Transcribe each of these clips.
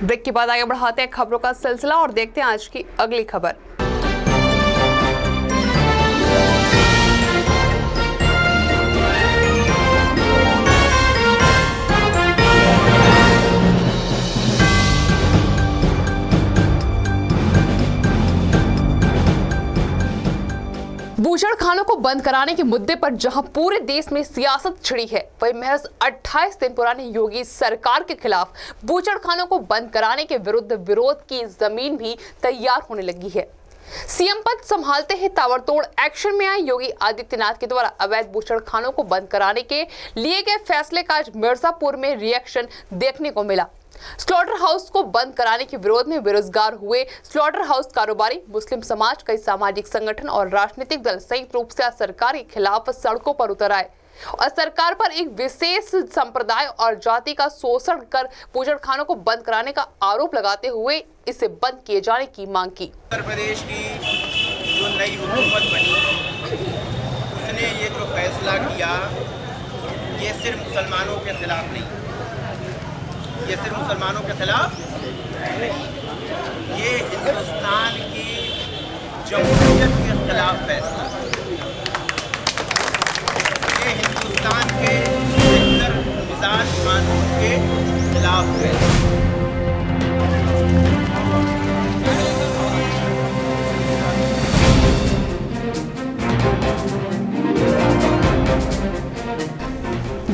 Break के बाद आगे बढ़ाते हैं खबरों का सिलसिला और देखते हैं आज की अगली खबर। बूचड़खानों को बंद कराने के मुद्दे पर जहां पूरे देश में सियासत छिड़ी है, वहीं महज 28 दिन पुरानी योगी सरकार के खिलाफ बूचड़खानों को बंद कराने के विरुद्ध विरोध की जमीन भी तैयार होने लगी है। सीएम पद संभालते ही ताबड़तोड़ एक्शन में आए योगी आदित्यनाथ के द्वारा अवैध बूचड़खानों को बंद कराने के लिए गए फैसले का आज मिर्जापुर में रिएक्शन देखने को मिला। स्लॉटर हाउस को बंद कराने के विरोध में बेरोजगार हुए स्लॉटर हाउस कारोबारी, मुस्लिम समाज, कई सामाजिक संगठन और राजनीतिक दल संयुक्त रूप से सरकार के खिलाफ सड़कों पर उतर आए और सरकार पर एक विशेष संप्रदाय और जाति का शोषण कर बूचड़खानों को बंद कराने का आरोप लगाते हुए इसे बंद किए जाने की मांग की। उत्तर प्रदेश की जो नई हुकूमत बनी, उसने ये जो फैसला किया, ये सिर्फ मुसलमानों के खिलाफ नहीं, ये सिर्फ मुसलमानों के खिलाफ नहीं, ये हिंदुस्तान की जमहूरियत के खिलाफ फैसला, ये हिंदुस्तान के बेहतर मिजाज कानून के खिलाफ फैसला।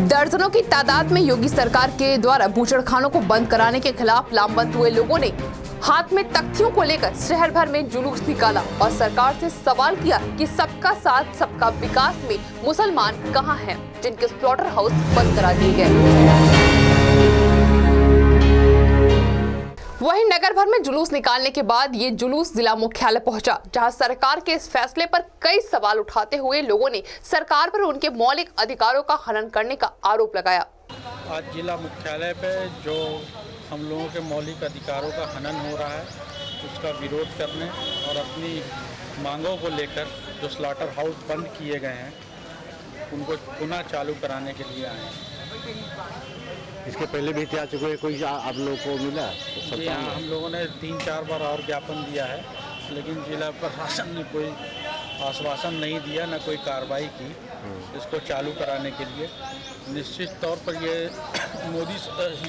दर्जनों की तादाद में योगी सरकार के द्वारा बूचड़खानों को बंद कराने के खिलाफ लामबंद हुए लोगों ने हाथ में तख्तियों को लेकर शहर भर में जुलूस निकाला और सरकार से सवाल किया कि सबका साथ सबका विकास में मुसलमान कहां हैं, जिनके स्लॉटर हाउस बंद करा दिए गए। वहीं नगर भर में जुलूस निकालने के बाद ये जुलूस जिला मुख्यालय पहुंचा, जहां सरकार के इस फैसले पर कई सवाल उठाते हुए लोगों ने सरकार पर उनके मौलिक अधिकारों का हनन करने का आरोप लगाया। आज जिला मुख्यालय पे जो हम लोगों के मौलिक अधिकारों का हनन हो रहा है, उसका विरोध करने और अपनी मांगों को लेकर जो स्लॉटर हाउस बंद किए गए हैं, उनको पुनः चालू कराने के लिए आए हैं। इसके पहले भी आ चुके हैं, कोई आप लोगों को मिला? जी हाँ, हम लोगों ने 3-4 बार और ज्ञापन दिया है, लेकिन जिला प्रशासन ने कोई आश्वासन नहीं दिया, न कोई कार्रवाई की इसको चालू कराने के लिए। निश्चित तौर पर ये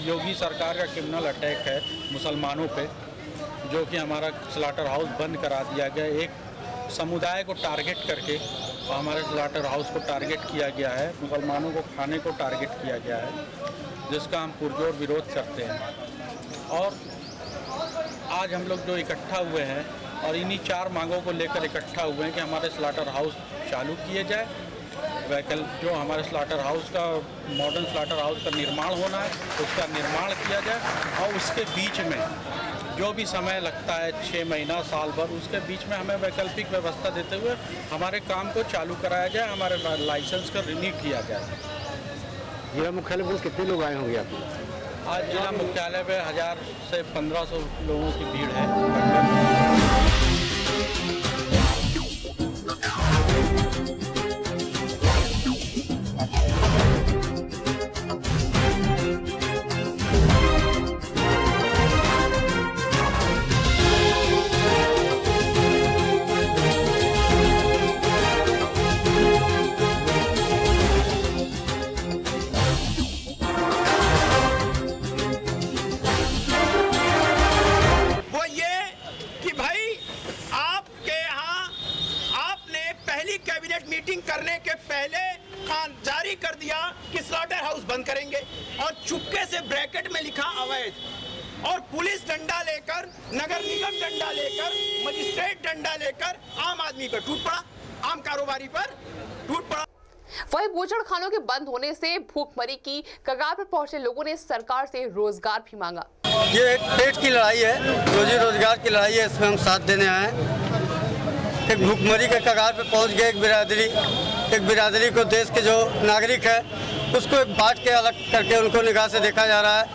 योगी सरकार का क्रिमिनल अटैक है मुसलमानों पे, जो कि हमारा स्लॉटर हाउस बंद करा दिया गया। एक समुदाय को टारगेट करके हमारे स्लॉटर हाउस को टारगेट किया गया है, मुसलमानों को खाने को टारगेट किया गया है, जिसका हम पुरजोर विरोध करते हैं। और आज हम लोग जो इकट्ठा हुए हैं और इन्हीं 4 मांगों को लेकर इकट्ठा हुए हैं कि हमारे स्लॉटर हाउस चालू किए जाए, जो हमारे स्लॉटर हाउस का मॉडर्न स्लॉटर हाउस का निर्माण होना है, उसका निर्माण किया जाए और उसके बीच में जो भी समय लगता है 6 महीना, साल भर, उसके बीच में हमें वैकल्पिक व्यवस्था देते हुए हमारे काम को चालू कराया जाए, हमारे लाइसेंस का रिन्यू किया जाए। जिला मुख्यालय पर कितने लोग आए होंगे आप? आज जिला मुख्यालय पे 1000 से 1500 लोगों की भीड़ है। मीटिंग करने के पहले जारी कर दिया कि स्लॉटर हाउस बंद करेंगे और चुपके से ब्रैकेट में लिखा अवैध, और पुलिस डंडा लेकर, नगर निगम डंडा लेकर, मजिस्ट्रेट डंडा लेकर आम आदमी पर टूट पड़ा, आम कारोबारी पर टूट पड़ा। वहीं बूचड़खानों के बंद होने से भूखमरी की कगार पर पहुंचे लोगों ने सरकार से रोजगार भी मांगा। ये एक पेट की लड़ाई है, रोजी रोजगार की लड़ाई है, इसमें हम साथ देने आए हैं। एक भूखमरी के कगार पे पहुंच गए एक बिरादरी को, देश के जो नागरिक है उसको बांट के अलग करके उनको निगाह से देखा जा रहा है,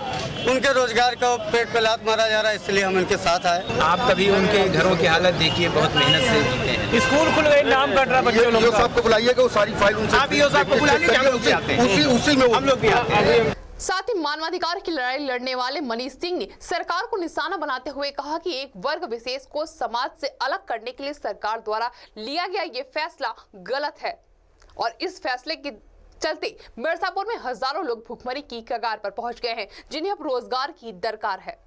उनके रोजगार को पेट पे लात मारा जा रहा है, इसलिए हम इनके साथ आए। आप कभी उनके घरों की हालत देखिए, बहुत मेहनत से जीते हैं। स्कूल खुल गए, नाम कट रहा बच्चों लोग। आपको बुलाइएगा, वो सारी फाइल उनसे, आप ये आपको बुला लीजिए, हम लोग भी आते हैं, उसी में हम लोग भी आते हैं। साथ ही मानवाधिकार की लड़ाई लड़ने वाले मनीष सिंह ने सरकार को निशाना बनाते हुए कहा कि एक वर्ग विशेष को समाज से अलग करने के लिए सरकार द्वारा लिया गया ये फैसला गलत है और इस फैसले के चलते मिर्जापुर में हजारों लोग भूखमरी की कगार पर पहुंच गए हैं, जिन्हें अब रोजगार की दरकार है।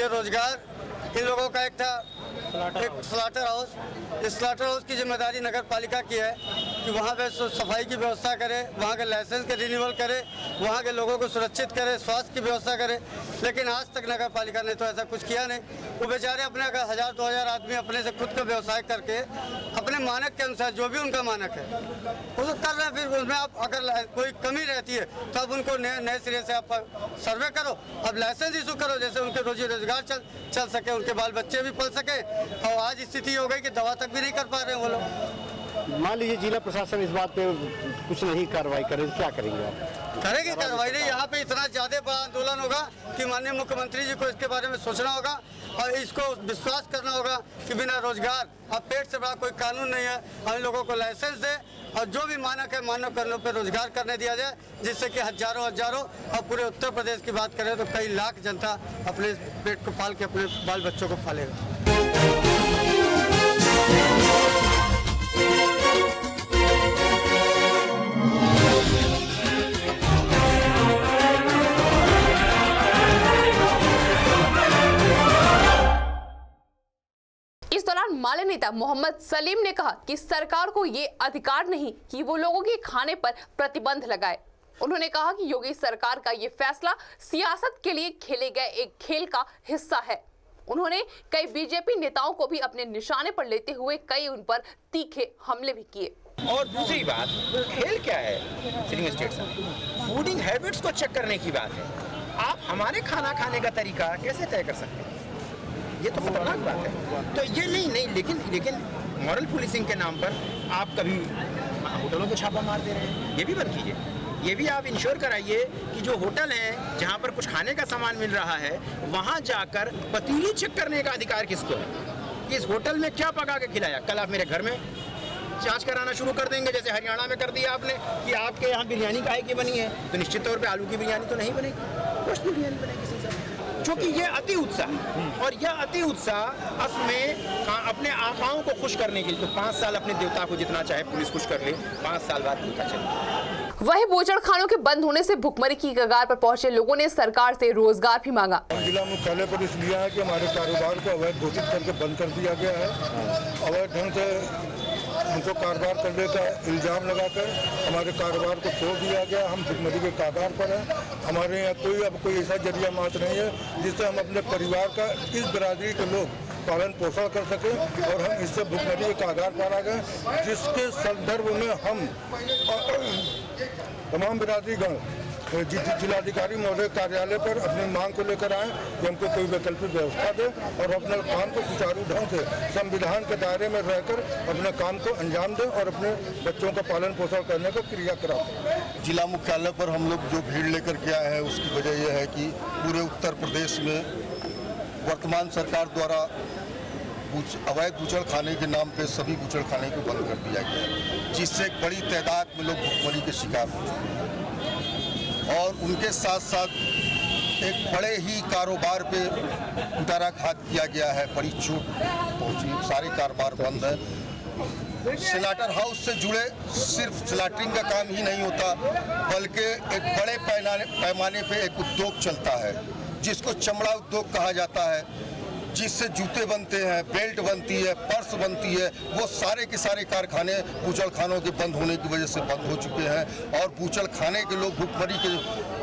रोजगार इन लोगों का एक था एक स्लॉटर हाउस। इस स्लॉटर हाउस की जिम्मेदारी नगर पालिका की है कि वहाँ पे सफाई की व्यवस्था करे, वहाँ के लाइसेंस के रिन्यूअल करे, वहाँ के लोगों को सुरक्षित करे, स्वास्थ्य की व्यवस्था करे। लेकिन आज तक नगर पालिका ने तो ऐसा कुछ किया नहीं। वो बेचारे अपने 1000-2000 आदमी अपने से खुद का व्यवसाय करके अपने मानक के अनुसार जो भी उनका मानक है वो कर रहे हैं। फिर उसमें आप अगर कोई कमी रहती है तो अब उनको नए सिरे से आप सर्वे करो, अब लाइसेंस इशू करो, जैसे उनके रोजी रोजगार चल सके, उनके बाल बच्चे भी पल सके। और आज स्थिति हो गई कि दवा तक भी नहीं कर पा रहे हैं वो लोग। मान लीजिए जिला प्रशासन इस बात पे कुछ नहीं कार्रवाई करे तो क्या करेंगे आप? करेंगे कार्रवाई नहीं। यहाँ पे इतना ज़्यादा बड़ा आंदोलन होगा कि माननीय मुख्यमंत्री जी को इसके बारे में सोचना होगा और इसको विश्वास करना होगा कि बिना रोजगार अब पेट से बड़ा कोई कानून नहीं है। हम लोगों को लाइसेंस दे और जो भी मानक है मानक करने पर रोजगार करने दिया जाए, जिससे कि हजारों और पूरे उत्तर प्रदेश की बात करें तो कई लाख जनता अपने पेट को पाल के अपने बाल बच्चों को पालेगा। इस दौरान माले नेता मोहम्मद सलीम ने कहा कि सरकार को ये अधिकार नहीं कि वो लोगों के खाने पर प्रतिबंध लगाए। उन्होंने कहा कि योगी सरकार का ये फैसला सियासत के लिए खेले गए एक खेल का हिस्सा है। उन्होंने कई बीजेपी नेताओं को भी अपने निशाने पर लेते हुए कई उन पर तीखे हमले भी किए। और दूसरी बात, खेल क्या है सिटिंग स्टेट से? फूडिंग हैबिट्स को चेक करने की बात है। आप हमारे खाना खाने का तरीका कैसे तय कर सकते हैं? ये तो खतरनाक बात है। तो ये नहीं लेकिन मॉरल पुलिसिंग के नाम पर आप कभी होटलों पे छापा मार दे रहे हैं। ये भी बंद कीजिए। ये भी आप इंश्योर कराइए कि जो होटल हैं जहाँ पर कुछ खाने का सामान मिल रहा है वहाँ जाकर पतीली चेक करने का अधिकार किसको है कि इस होटल में क्या पका के खिलाया। कल आप मेरे घर में जांच कराना शुरू कर देंगे, जैसे हरियाणा में कर दिया आपने कि आपके यहाँ बिरयानी काहे की बनी है, तो निश्चित तौर पे आलू की बिरयानी तो नहीं बनेगी, गोश्त की बिरयानी बनेगी। क्योंकि ये अति उत्साह और यह अति उत्साह असल में अपने आकाओं को खुश करने के लिए, तो 5 साल अपने देवता को जितना चाहे पुलिस खुश कर ले, 5 साल बाद पता चले। वहीं बूचड़खानों के बंद होने से भुखमरी की कगार पर पहुंचे लोगों ने सरकार से रोजगार भी मांगा। जिला मुख्यालय पर इसलिए है कि हमारे कारोबार को अवैध घोषित करके बंद कर दिया गया है। अवैध ढंग से हमको कारोबार करने का इल्जाम लगाकर हमारे कारोबार को तोड़ दिया गया। हम भुखमरी के कगार पर हैं। हमारे यहाँ अब कोई ऐसा जरिया मात्र नहीं है जिससे हम अपने परिवार का, इस बिरादरी के लोग पालन पोषण कर सकें और हम इससे भुखमरी के कगार पर आ गए, जिसके संदर्भ में हम तमाम बिरादरीगण जिलाधिकारी महोदय कार्यालय पर अपनी मांग को लेकर आए कि हमको कोई वैकल्पिक व्यवस्था दे और अपने काम को सुचारू ढंग से संविधान के दायरे में रहकर अपने काम को अंजाम दें और अपने बच्चों का पालन पोषण करने को क्रियाकलाप। जिला मुख्यालय पर हम लोग जो भीड़ लेकर के आए हैं उसकी वजह यह है कि पूरे उत्तर प्रदेश में वर्तमान सरकार द्वारा अवैध बूचड़खाने के नाम पे सभी बूचड़खाने को बंद कर दिया गया है, जिससे एक बड़ी तादाद में लोग भुखमरी के शिकार हो चुके हैं और उनके साथ साथ एक बड़े ही कारोबार पे कुटाराघात किया गया है, बड़ी चोट पहुंची, सारे कारोबार बंद है। स्लॉटर हाउस से जुड़े सिर्फ स्लॉटरिंग का काम ही नहीं होता बल्कि एक बड़े पैमाने पे एक उद्योग चलता है जिसको चमड़ा उद्योग कहा जाता है, जिससे जूते बनते हैं, बेल्ट बनती है, पर्स बनती है। वो सारे के सारे कारखाने बूचड़खानों के बंद होने की वजह से बंद हो चुके हैं और बूचड़खाने के लोग भुखमरी के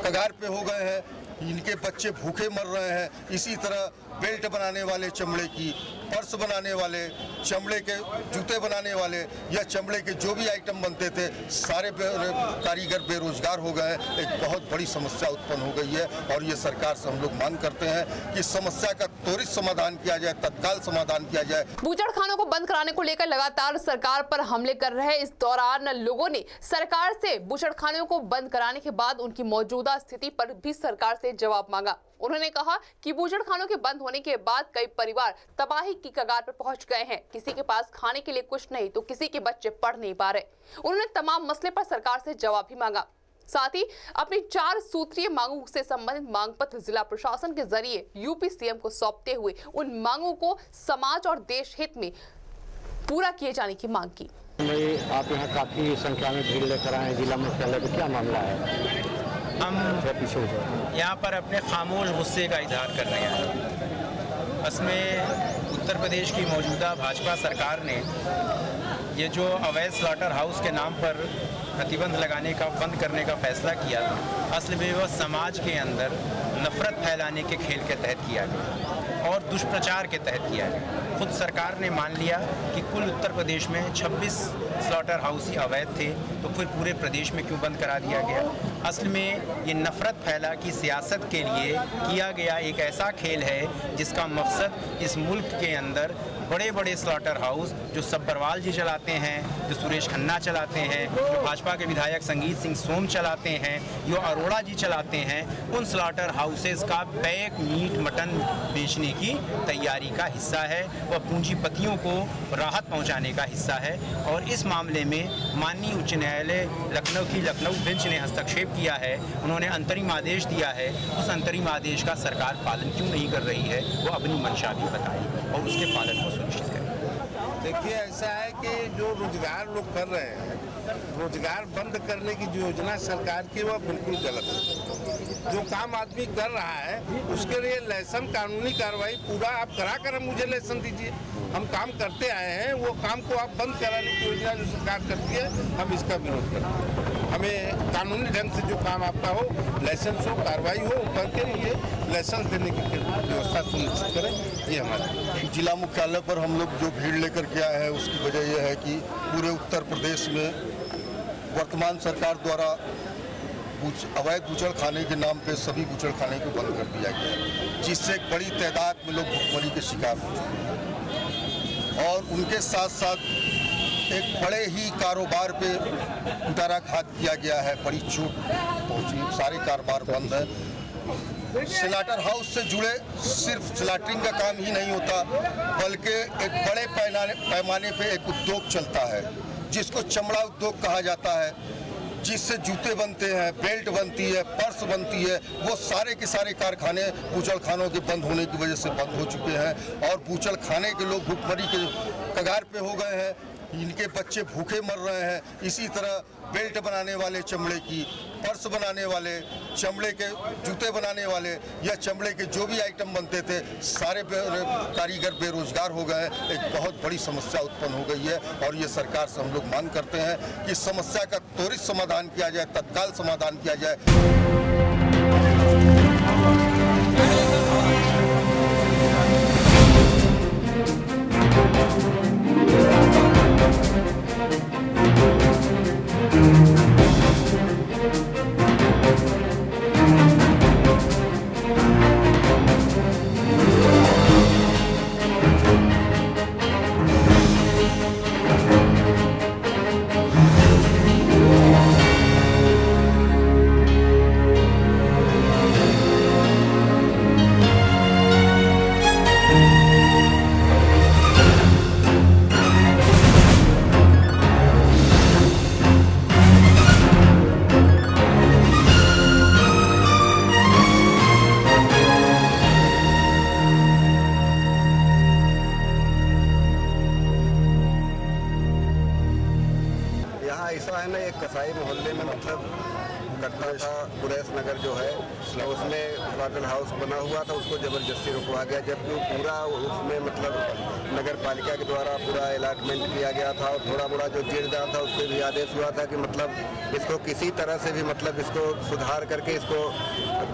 कगार पे हो गए हैं। इनके बच्चे भूखे मर रहे हैं। इसी तरह बेल्ट बनाने वाले चमड़े की, पर्स बनाने वाले, चमड़े के जूते बनाने वाले या चमड़े के जो भी आइटम बनते थे, सारे कारीगर बेरोजगार हो गए हैं। एक बहुत बड़ी समस्या उत्पन्न हो गई है और ये सरकार से हम लोग मांग करते हैं कि समस्या का त्वरित समाधान किया जाए, तत्काल समाधान किया जाए। बूचड़खानों को बंद कराने को लेकर लगातार सरकार पर हमले कर रहे इस दौरान लोगों ने सरकार से बूचड़खानों को बंद कराने के बाद उनकी मौजूदा स्थिति पर भी सरकार से से जवाब मांगा। उन्होंने कहा कि बूचड़खानों के बंद होने के बाद कई परिवार तबाही की कगार पर पहुंच गए हैं। किसी के पास खाने के लिए कुछ नहीं तो किसी के बच्चे पढ़ नहीं पा रहे। उन्होंने तमाम मसले पर सरकार से जवाब भी मांगा। साथ ही अपनी 4 सूत्रीय मांगों से संबंधित मांग पत्र जिला प्रशासन के जरिए यूपी सीएम को सौंपते हुए उन मांगों को समाज और देश हित में पूरा किए जाने की मांग की। आप यहाँ काफी संख्या में भीड़ लेकर आए हैं जिला मुख्यालय पे, क्या मामला है? हम यहाँ पर अपने खामोश गुस्से का इजहार कर रहे हैं। असमें उत्तर प्रदेश की मौजूदा भाजपा सरकार ने ये जो अवैध स्लॉटर हाउस के नाम पर प्रतिबंध लगाने का, बंद करने का फैसला किया, असल में वह समाज के अंदर नफरत फैलाने के खेल के तहत किया गया और दुष्प्रचार के तहत किया गया। खुद सरकार ने मान लिया कि कुल उत्तर प्रदेश में 26 स्लॉटर हाउस ही अवैध थे, तो फिर पूरे प्रदेश में क्यों बंद करा दिया गया? असल में ये नफरत फैला की सियासत के लिए किया गया एक ऐसा खेल है जिसका मकसद इस मुल्क के अंदर बड़े बड़े स्लॉटर हाउस जो सब्बरवाल जी चलाते हैं, जो सुरेश खन्ना चलाते हैं, जो भाजपा के विधायक संगीत सिंह सोम चलाते हैं, जो अरोड़ा जी चलाते हैं, उन स्लॉटर हाउसेस का पैक मीट मटन बेचने की तैयारी का हिस्सा है। वह पूंजीपतियों को राहत पहुंचाने का हिस्सा है। और इस मामले में माननीय उच्च न्यायालय लखनऊ की लखनऊ बेंच ने हस्तक्षेप किया है। उन्होंने अंतरिम आदेश दिया है। उस अंतरिम आदेश का सरकार पालन क्यों नहीं कर रही है, वो अपनी मंशा भी बताई और उसके पालन को सुनिश्चित करें। देखिए, ऐसा है कि जो रोजगार लोग कर रहे हैं, रोजगार बंद करने की जो योजना सरकार की, वह बिल्कुल गलत है। जो काम आदमी कर रहा है उसके लिए लाइसेंस, कानूनी कार्रवाई पूरा आप करा कर मुझे लाइसेंस दीजिए। हम काम करते आए हैं, वो काम को आप बंद कराने की योजना जो सरकार करती है, हम इसका विरोध करते हैं। हमें कानूनी ढंग से जो काम आपका हो, लाइसेंस हो, कार्रवाई हो, करके मुझे लाइसेंस देने की व्यवस्था सुनिश्चित करें। ये हमारा जिला मुख्यालय पर हम लोग जो भीड़ लेकर के आए हैं उसकी वजह यह है कि पूरे उत्तर प्रदेश में वर्तमान सरकार द्वारा अवैध बूचड़खाने के नाम पे सभी बूचड़खाने को बंद कर दिया गया है, जिससे एक बड़ी तादाद में लोग भुखमरी के शिकार हो चुके हैं। और उनके साथ साथ एक बड़े ही कारोबार पे कुटाराघात किया गया है, बड़ी चोट पहुंची, सारे कारोबार बंद है। स्लॉटर हाउस से जुड़े सिर्फ स्लॉटरिंग का काम ही नहीं होता, बल्कि एक बड़े पैमाने पे एक उद्योग चलता है जिसको चमड़ा उद्योग कहा जाता है, जिससे जूते बनते हैं, बेल्ट बनती है, पर्स बनती है। वो सारे के सारे कारखाने बूचड़खानों के बंद होने की वजह से बंद हो चुके हैं और बूचड़खाने के लोग भुखमरी के कगार पे हो गए हैं। इनके बच्चे भूखे मर रहे हैं। इसी तरह बेल्ट बनाने वाले चमड़े की, पर्स बनाने वाले, चमड़े के जूते बनाने वाले या चमड़े के जो भी आइटम बनते थे, सारे कारीगर बेरोजगार हो गए हैं। एक बहुत बड़ी समस्या उत्पन्न हो गई है और ये सरकार से हम लोग मांग करते हैं कि समस्या का त्वरित समाधान किया जाए, तत्काल समाधान किया जाए। ऐसा है ना, एक कसाई मोहल्ले में मतलब कटता था कुरैश नगर जो है, उसमें स्लॉटर हाउस बना हुआ था, उसको ज़बरदस्ती रुकवा गया, जबकि वो पूरा उसमें मतलब नगर पालिका के द्वारा पूरा अलॉटमेंट किया गया था और थोड़ा मोड़ा जो जीरदार था उससे भी आदेश हुआ था कि मतलब इसको किसी तरह से भी मतलब इसको सुधार करके इसको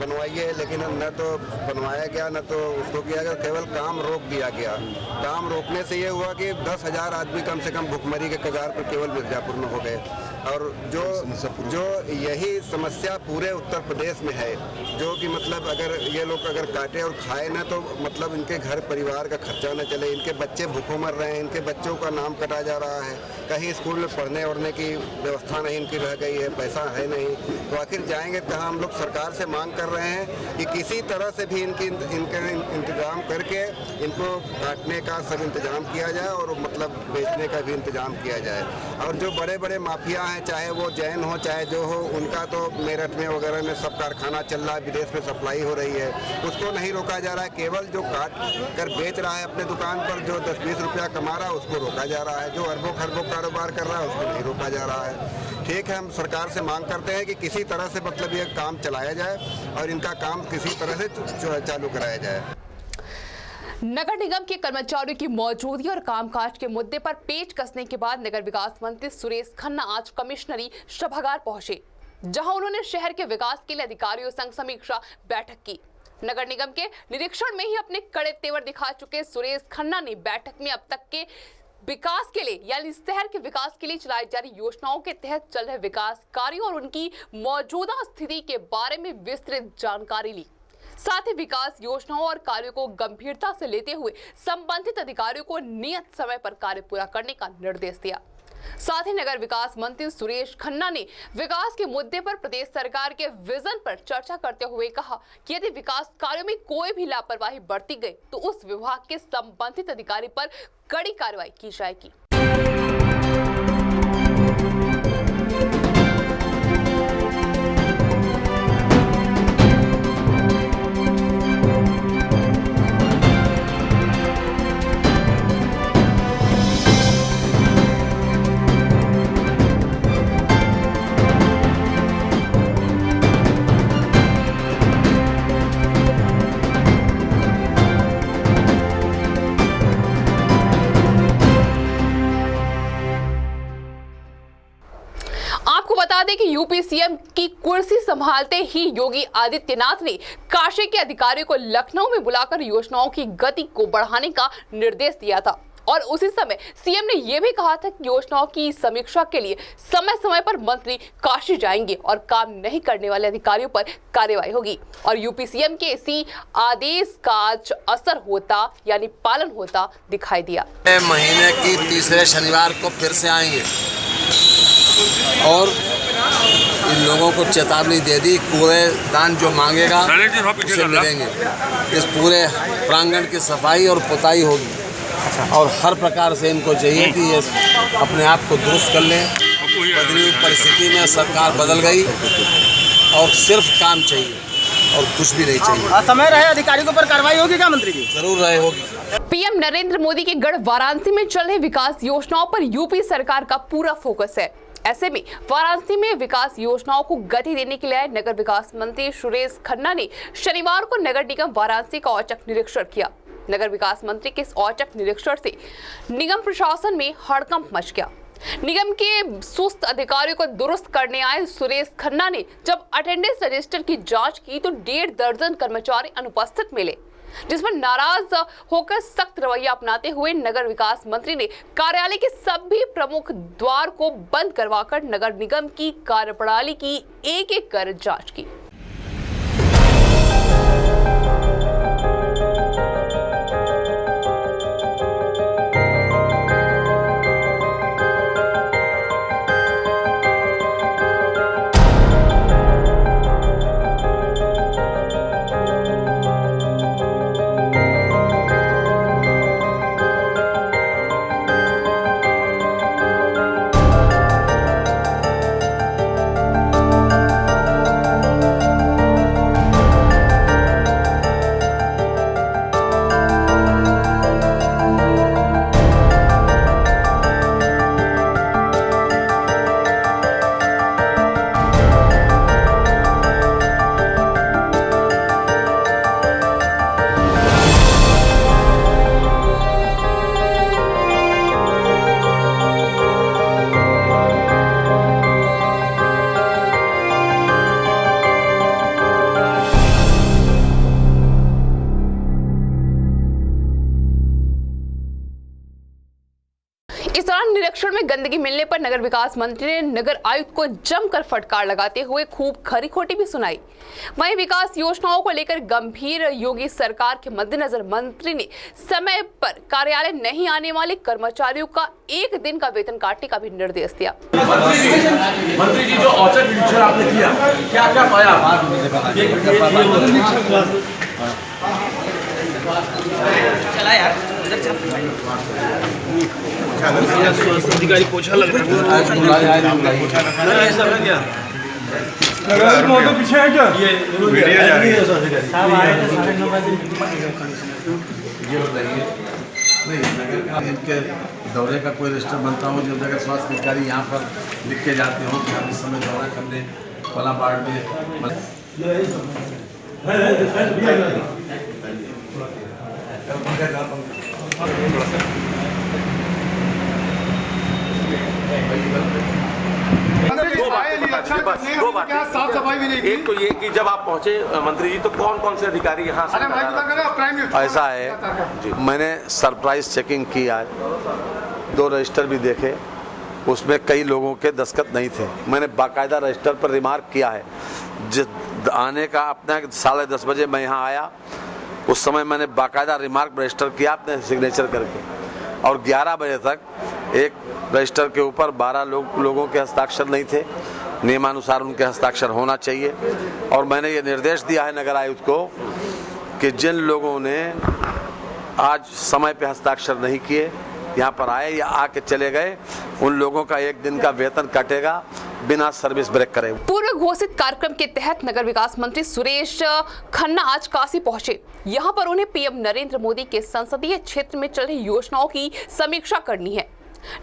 बनवाइए, लेकिन न तो बनवाया गया न तो उसको किया गया, केवल काम रोक दिया गया। काम रोकने से ये हुआ कि 10,000 आदमी कम से कम भुखमरी के कगार पर केवल मिर्जापुर में हो गए। और जो यही समस्या पूरे उत्तर प्रदेश में है, जो कि मतलब अगर ये लोग अगर काटे और खाए ना तो मतलब इनके घर परिवार का खर्चा न चले, इनके बच्चे भूखों मर रहे हैं, इनके बच्चों का नाम कटा जा रहा है, कहीं स्कूल में पढ़ने वढ़ने की व्यवस्था नहीं इनकी रह गई है, पैसा है नहीं, तो आखिर जाएंगे कहाँ। हम लोग सरकार से मांग कर रहे हैं कि किसी तरह से भी इनके इंतजाम करके इनको काटने का सब इंतजाम किया जाए और मतलब बेचने का भी इंतजाम किया जाए। और जो बड़े बड़े माफिया हैं, चाहे वो जैन हो चाहे जो हो, उनका तो मेरठ में वगैरह में सब कारखाना चल रहा है, विदेश में सप्लाई हो रही है, उसको नहीं रोका जा रहा है। केवल जो काट कर बेच रहा है अपने दुकान पर, जो 10-20 रुपया कमा रहा है उसको रोका जा रहा है, जो अरबों खरबों कारोबार कर रहा है उसको नहीं रोका जा रहा है। ठीक है, हम सरकार से मांग करते हैं कि किसी तरह से मतलब ये काम चलाया जाए और इनका काम किसी तरह से चालू कराया जाए। नगर निगम के कर्मचारियों की मौजूदगी और कामकाज के मुद्दे पर पेच कसने के बाद नगर विकास मंत्री सुरेश खन्ना आज कमिश्नरी सभागार पहुंचे, जहां उन्होंने शहर के विकास के लिए अधिकारियों संग समीक्षा बैठक की। नगर निगम के निरीक्षण में ही अपने कड़े तेवर दिखा चुके सुरेश खन्ना ने बैठक में अब तक के विकास के लिए यानी शहर के विकास के लिए चलाई जा रही योजनाओं के तहत चल रहे विकास कार्यों और उनकी मौजूदा स्थिति के बारे में विस्तृत जानकारी ली। साथ ही विकास योजनाओं और कार्यों को गंभीरता से लेते हुए संबंधित अधिकारियों को नियत समय पर कार्य पूरा करने का निर्देश दिया। साथ ही नगर विकास मंत्री सुरेश खन्ना ने विकास के मुद्दे पर प्रदेश सरकार के विजन पर चर्चा करते हुए कहा कि यदि विकास कार्यों में कोई भी लापरवाही बरती गई तो उस विभाग के संबंधित अधिकारी पर कड़ी कार्रवाई की जाएगी। आपको बता दें कि यूपी सीएम की कुर्सी संभालते ही योगी आदित्यनाथ ने काशी के अधिकारियों को लखनऊ में बुलाकर योजनाओं की गति को बढ़ाने का निर्देश दिया था और उसी समय सीएम ने यह भी कहा था कि योजनाओं की समीक्षा के लिए समय समय पर मंत्री काशी जाएंगे और काम नहीं करने वाले अधिकारियों पर कार्रवाई होगी। और यूपी सीएम के इसी आदेश का आज असर होता यानी पालन होता दिखाई दिया। महीने की तीसरे शनिवार को फिर से आएंगे और इन लोगों को चेतावनी दे दी, कूड़ेदान जो मांगेगा उसे मिलेंगे। इस पूरे प्रांगण की सफाई और पुताई होगी और हर प्रकार से इनको चाहिए कि ये अपने आप को दुरुस्त कर लें। बदली हुई परिस्थिति में सरकार बदल गई और सिर्फ काम चाहिए और कुछ भी नहीं चाहिए। समय रहे अधिकारियों पर कार्रवाई होगी क्या मंत्री जी? जरूर रहे होगी। पीएम नरेंद्र मोदी के गढ़ वाराणसी में चल रहे विकास योजनाओं पर यूपी सरकार का पूरा फोकस है। ऐसे में वाराणसी में विकास योजनाओं को गति देने के लिए नगर विकास मंत्री सुरेश खन्ना ने शनिवार को नगर निगम वाराणसी का औचक निरीक्षण किया। नगर विकास मंत्री के इस औचक निरीक्षण से निगम प्रशासन में हड़कंप मच गया। निगम के सुस्त अधिकारियों को दुरुस्त करने आए सुरेश खन्ना ने जब अटेंडेंस रजिस्टर की जांच की तो 1.5 दर्जन कर्मचारी अनुपस्थित मिले, जिस पर नाराज होकर सख्त रवैया अपनाते हुए नगर विकास मंत्री ने कार्यालय के सभी प्रमुख द्वार को बंद करवाकर नगर निगम की कार्यप्रणाली की एक-एक कर जांच की। गंदगी मिलने पर नगर विकास मंत्री ने नगर आयुक्त को जमकर फटकार लगाते हुए खूब खरी खोटी भी सुनाई। वहीं विकास योजनाओं को लेकर गंभीर योगी सरकार के मद्देनजर मंत्री ने समय पर कार्यालय नहीं आने वाले कर्मचारियों का 1 दिन का वेतन काटने का भी निर्देश दिया। मंत्री जी, जो औचक निरीक्षण आपने किया, क्या क्या पाया? चला यार अधिकारी पोछा लग रहा है। पीछे है क्या? ये बताइए, नहीं नगर का इनके दौरे का कोई रजिस्टर बनता हो जो नगर स्वास्थ्य अधिकारी यहाँ पर लिख के जाते हो कि हम इस समय दौरा करने वाला वार्ड में साफ सफाई भी नहीं। एक तो ये कि जब आप पहुंचे मंत्री जी, तो कौन कौन से अधिकारी यहाँ से? ऐसा है, मैंने सरप्राइज चेकिंग की आज, 2 रजिस्टर भी देखे, उसमें कई लोगों के दस्तखत नहीं थे। मैंने बाकायदा रजिस्टर पर रिमार्क किया है। जिस आने का अपना 10:30 बजे मैं यहाँ आया, उस समय मैंने बाकायदा रिमार्क रजिस्टर किया अपने सिग्नेचर करके, और 11 बजे तक एक रजिस्टर के ऊपर 12 लोगों के हस्ताक्षर नहीं थे। नियमानुसार उनके हस्ताक्षर होना चाहिए। और मैंने ये निर्देश दिया है नगर आयुक्त को कि जिन लोगों ने आज समय पे हस्ताक्षर नहीं किए, यहाँ पर आए या आके चले गए, उन लोगों का 1 दिन का वेतन कटेगा बिना सर्विस ब्रेक करे। पूर्व घोषित कार्यक्रम के तहत नगर विकास मंत्री सुरेश खन्ना आज काशी पहुंचे। यहां पर उन्हें पीएम नरेंद्र मोदी के संसदीय क्षेत्र में चल रही योजनाओं की समीक्षा करनी है।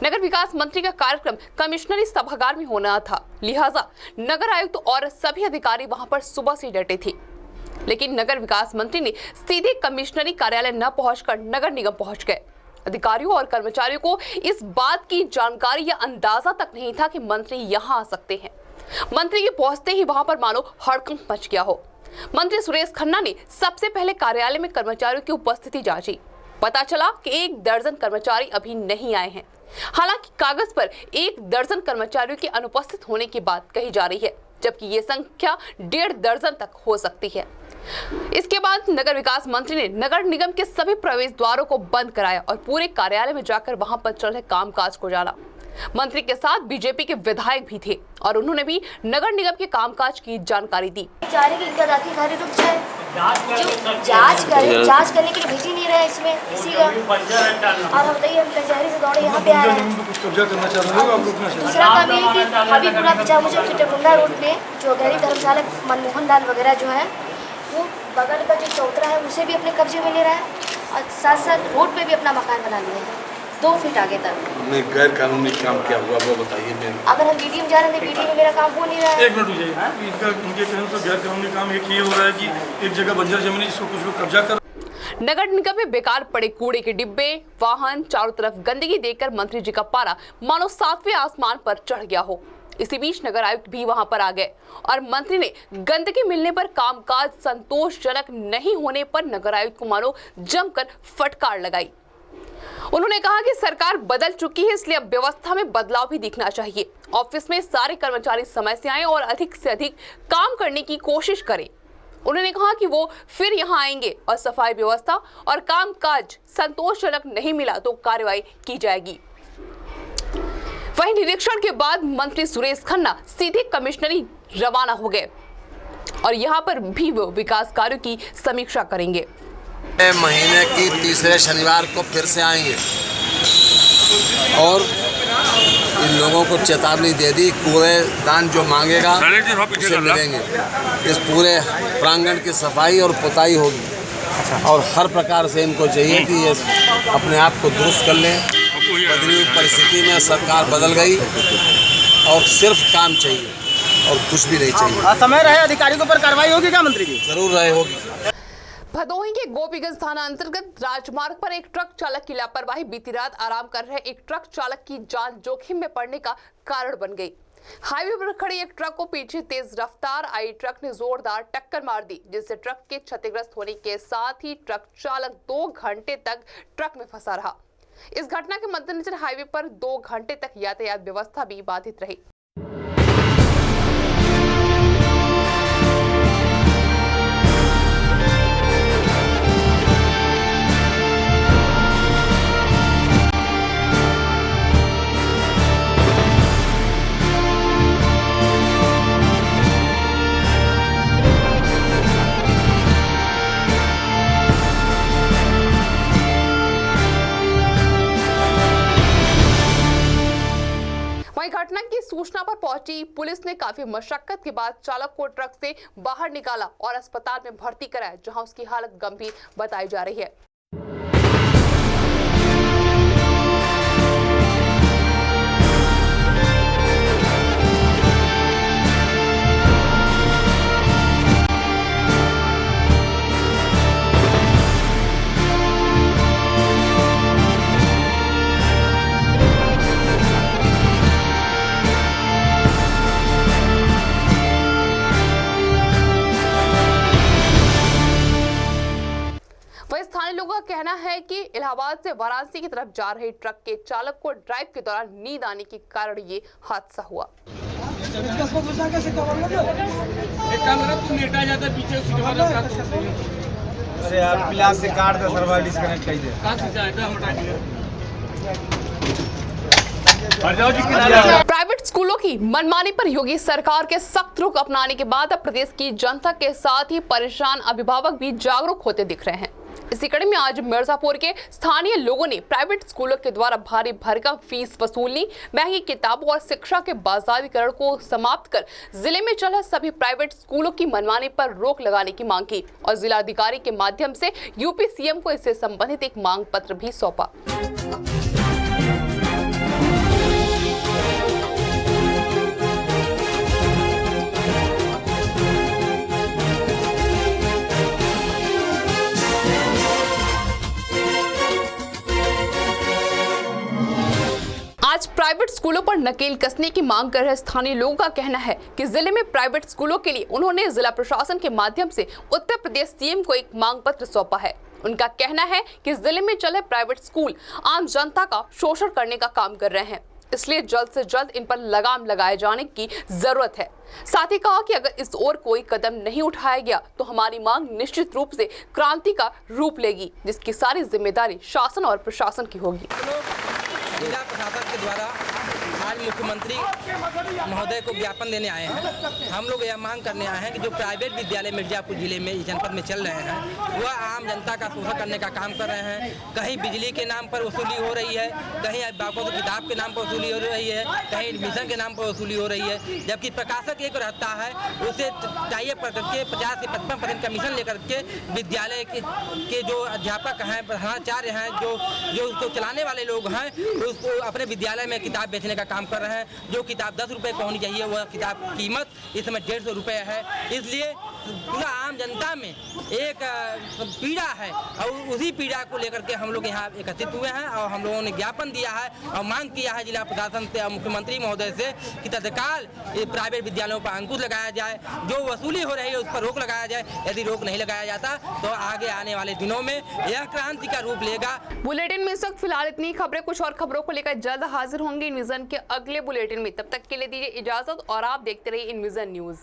नगर विकास मंत्री का कार्यक्रम कमिश्नरी सभागार में होना था, लिहाजा नगर आयुक्त और सभी अधिकारी वहां पर सुबह से डटे थे। लेकिन नगर विकास मंत्री ने सीधे कमिश्नरी कार्यालय न पहुंचकर नगर निगम पहुंच गए। अधिकारियों और कर्मचारियों को इस बात की जानकारी या अंदाजा तक नहीं था कि मंत्री यहां आ सकते हैं। मंत्री के पहुंचते ही वहां पर मानो हड़कंप मच गया हो। मंत्री सुरेश खन्ना ने सबसे पहले कार्यालय में कर्मचारियों की उपस्थिति जांची। पता चला कि 1 दर्जन कर्मचारी अभी नहीं आए हैं। हालांकि कागज पर 1 दर्जन कर्मचारियों के अनुपस्थित होने की बात कही जा रही है, जबकि ये संख्या 1.5 दर्जन तक हो सकती है। इसके बाद नगर विकास मंत्री ने नगर निगम के सभी प्रवेश द्वारों को बंद कराया और पूरे कार्यालय में जाकर वहां पर चल रहे कामकाज को जाना। मंत्री के साथ बीजेपी के विधायक भी थे और उन्होंने भी नगर निगम के कामकाज की जानकारी दी। जांच करने के लिए भेज ही नहीं रहे इसमें किसी का, और हम बताइए हम कचहरी से दौड़े यहाँ पे आ रहे हैं। दूसरा काम ये कि अभी पूरा बचा मुझे चिटकुंडा रोड पे जो गहरी धर्मशाला मनमोहन लाल वगैरह जो है, वो बगल का जो चौतरा है उसे भी अपने कब्जे में ले रहा है और साथ साथ रोड पे भी अपना मकान बना लिया है 2 फीट आगे तक। नहीं, गैर कानूनी काम क्या हुआ वो बताइए। अगर हम बीडी में जा रहे थे, बीडी में मेरा काम हो नहीं रहा है। 1 मिनट इनके कहने से गैर कानूनी काम एक ये हो रहा है कि एक जगह बंजर जमीन जिसको कुछ लोग कब्जा कर। नगर निगम में बेकार पड़े कूड़े के डिब्बे, वाहन, चारों तरफ गंदगी देखकर मंत्री जी का पारा मानो 7वें आसमान पर चढ़ गया हो। इसी बीच नगर आयुक्त भी वहां पर आ गए और मंत्री ने गंदगी मिलने पर कामकाज संतोषजनक नहीं होने पर नगर आयुक्त को मानो जमकर फटकार लगाई। उन्होंने कहा कि सरकार बदल चुकी है, इसलिए अब व्यवस्था में बदलाव भी दिखना चाहिए। ऑफिस में सारे कर्मचारी समय से आए और अधिक से अधिक काम करने की कोशिश करें। उन्होंने कहा कि वो फिर यहां आएंगे और सफाई व्यवस्था और कामकाज संतोषजनक नहीं मिला तो कार्रवाई की जाएगी। वहीं निरीक्षण के बाद मंत्री सुरेश खन्ना सीधे कमिश्नरी रवाना हो गए और यहां पर भी वो विकास कार्यों की समीक्षा करेंगे। महीने की तीसरे शनिवार को फिर से आएंगे और इन लोगों को चेतावनी दे दी, कूड़ेदान जो मांगेगा उसे मिलेंगे। इस पूरे प्रांगण की सफाई और पुताई होगी और हर प्रकार से इनको चाहिए कि ये अपने आप को दुरुस्त कर लें। बदली हुई परिस्थिति में सरकार बदल गई और सिर्फ काम चाहिए और कुछ भी नहीं चाहिए। समय रहे अधिकारियों पर कार्रवाई होगी क्या मंत्री जी? जरूर रहे होगी। भदोही के गोपीगंज थाना अंतर्गत राजमार्ग पर एक ट्रक चालक की लापरवाही बीती रात आराम कर रहे एक ट्रक चालक की जान जोखिम में पड़ने का कारण बन गई। हाईवे पर खड़ी एक ट्रक को पीछे तेज रफ्तार आई ट्रक ने जोरदार टक्कर मार दी, जिससे ट्रक के क्षतिग्रस्त होने के साथ ही ट्रक चालक 2 घंटे तक ट्रक में फंसा रहा। इस घटना के मद्देनजर हाईवे पर 2 घंटे तक यातायात व्यवस्था भी बाधित रही। वहीं घटना की सूचना पर पहुंची पुलिस ने काफी मशक्कत के बाद चालक को ट्रक से बाहर निकाला और अस्पताल में भर्ती कराया, जहां उसकी हालत गंभीर बताई जा रही है। वहीं स्थानीय लोगों का कहना है कि इलाहाबाद से वाराणसी की तरफ जा रहे ट्रक के चालक को ड्राइव के दौरान नींद आने के कारण ये हादसा हुआ। अरे यार प्लास से काट दे, सर्वर डिस्कनेक्ट कर दे। प्राइवेट स्कूलों की मनमानी पर योगी सरकार के सख्त रुख अपनाने के बाद अब प्रदेश की जनता के साथ ही परेशान अभिभावक भी जागरूक होते दिख रहे हैं। इसी कड़ी में आज मिर्जापुर के स्थानीय लोगों ने प्राइवेट स्कूलों के द्वारा भारी भरकम फीस वसूलने, महंगी किताबों और शिक्षा के बाजारीकरण को समाप्त कर जिले में चल रहे सभी प्राइवेट स्कूलों की मनमानी पर रोक लगाने की मांग की और जिलाधिकारी के माध्यम से यूपी सीएम को इससे संबंधित एक मांग पत्र भी सौंपा। आज प्राइवेट स्कूलों पर नकेल कसने की मांग कर रहे स्थानीय लोगों का कहना है कि जिले में प्राइवेट स्कूलों के लिए उन्होंने जिला प्रशासन के माध्यम से उत्तर प्रदेश सीएम को एक मांग पत्र सौंपा है। उनका कहना है कि जिले में चले प्राइवेट स्कूल आम जनता का शोषण करने का काम कर रहे हैं, इसलिए जल्द से जल्द इन पर लगाम लगाए जाने की जरूरत है। साथ ही कहा कि अगर इस ओर कोई कदम नहीं उठाया गया तो हमारी मांग निश्चित रूप से क्रांति का रूप लेगी, जिसकी सारी जिम्मेदारी शासन और प्रशासन की होगी। जिला प्रशासन के द्वारा आज मुख्यमंत्री महोदय को ज्ञापन देने आए हैं। हम लोग यह मांग करने आए हैं कि जो प्राइवेट विद्यालय मिर्जापुर जिले में इस जनपद में चल रहे हैं वह आम जनता का शोषण करने का काम कर रहे हैं। कहीं बिजली के नाम पर वसूली हो रही है, कहीं अभिभावकों से किताब के नाम पर वसूली हो रही है, कहीं एडमिशन के नाम पर वसूली हो रही है, जबकि प्रकाशक एक रहता है उसे टाइप करके 50 से 55% कमीशन लेकर के विद्यालय के जो अध्यापक हैं, प्रधानाचार्य हैं, जो उसको चलाने वाले लोग हैं, उसको अपने विद्यालय में किताब बेचने का काम कर रहे हैं। जो किताब 10 रुपए की होनी चाहिए वह किताब की कीमत इस समय 150 रुपये है। इसलिए पूरा आम जनता में एक पीड़ा है और उसी पीड़ा को लेकर के हम लोग यहाँ एकत्रित हुए हैं और हम लोगों ने ज्ञापन दिया है और मांग किया है जिला प्रशासन से और मुख्यमंत्री महोदय से कि तत्काल प्राइवेट विद्यालयों पर अंकुश लगाया जाए, जो वसूली हो रही है उस पर रोक लगाया जाए। यदि रोक नहीं लगाया जाता तो आगे आने वाले दिनों में यह क्रांति का रूप लेगा। बुलेटिन में इस वक्त फिलहाल इतनी खबरें, कुछ और खबरों को लेकर जल्द हाजिर होंगे इनविजन के अगले बुलेटिन में। तब तक के लिए दीजिए इजाजत और आप देखते रहिए इनविजन न्यूज।